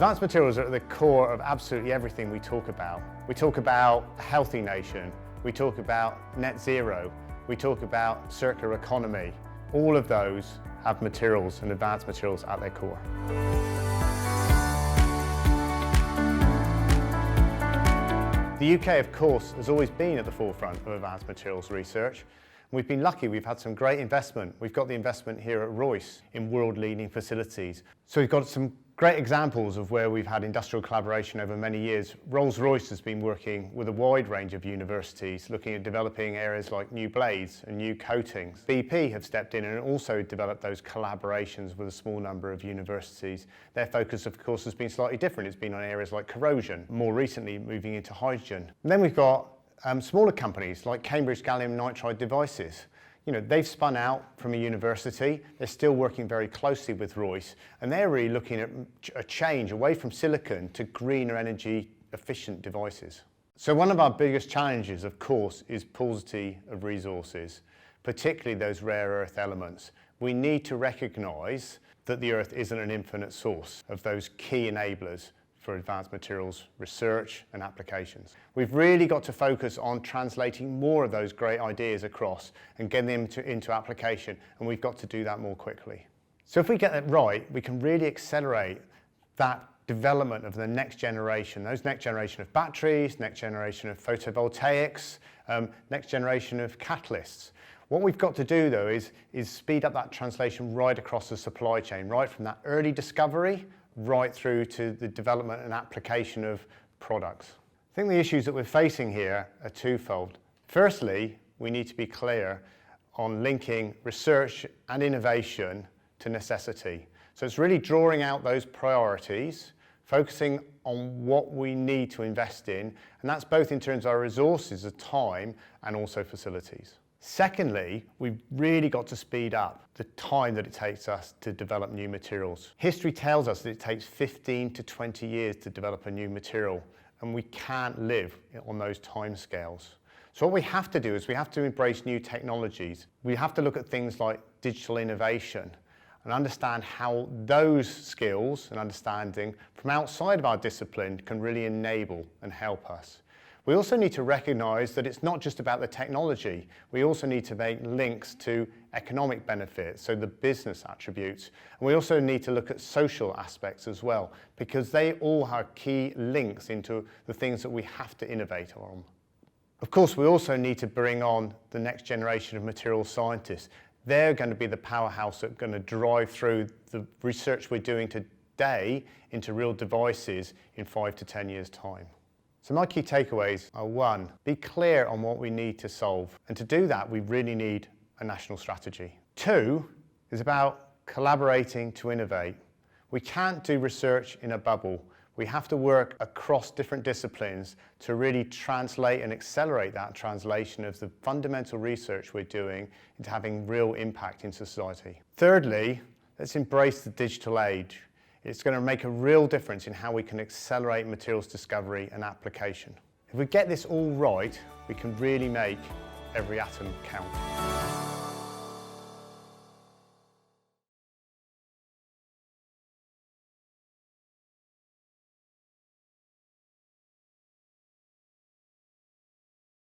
Advanced materials are at the core of absolutely everything we talk about. We talk about a healthy nation, we talk about net zero, we talk about circular economy. All of those have materials and advanced materials at their core. The UK, of course, has always been at the forefront of advanced materials research. We've been lucky, we've had some great investment. We've got the investment here at Royce in world-leading facilities. So we've got some great examples of where we've had industrial collaboration over many years. Rolls-Royce has been working with a wide range of universities, looking at developing areas like new blades and new coatings. BP have stepped in and also developed those collaborations with a small number of universities. Their focus, of course, has been slightly different. It's been on areas like corrosion, more recently moving into hydrogen. And then we've got smaller companies like Cambridge Gallium Nitride Devices. You know, they've spun out from a university, they're still working very closely with Royce, and they're really looking at a change away from silicon to greener energy efficient devices. So one of our biggest challenges, of course, is paucity of resources, particularly those rare earth elements. We need to recognise that the earth isn't an infinite source of those key enablers for advanced materials research and applications. We've really got to focus on translating more of those great ideas across and getting them into application, and we've got to do that more quickly. So if we get that right, we can really accelerate that development of the next generation, those next generation of batteries, next generation of photovoltaics, next generation of catalysts. What we've got to do though is speed up that translation right across the supply chain, right from that early discovery right through to the development and application of products. I think the issues that we're facing here are twofold. Firstly, we need to be clear on linking research and innovation to necessity. So it's really drawing out those priorities, focusing on what we need to invest in, and that's both in terms of our resources, of time, and also facilities. Secondly, we've really got to speed up the time that it takes us to develop new materials. History tells us that it takes 15 to 20 years to develop a new material, and we can't live on those timescales. So what we have to do is we have to embrace new technologies. We have to look at things like digital innovation and understand how those skills and understanding from outside of our discipline can really enable and help us. We also need to recognise that it's not just about the technology. We also need to make links to economic benefits, so the business attributes. And we also need to look at social aspects as well, because they all have key links into the things that we have to innovate on. Of course, we also need to bring on the next generation of material scientists. They're going to be the powerhouse that are going to drive through the research we're doing today into real devices in 5 to 10 years' time. So my key takeaways are: 1, be clear on what we need to solve. And to do that, we really need a national strategy. 2 is about collaborating to innovate. We can't do research in a bubble. We have to work across different disciplines to really translate and accelerate that translation of the fundamental research we're doing into having real impact in society. Thirdly, let's embrace the digital age. It's going to make a real difference in how we can accelerate materials discovery and application. If we get this all right, we can really make every atom count.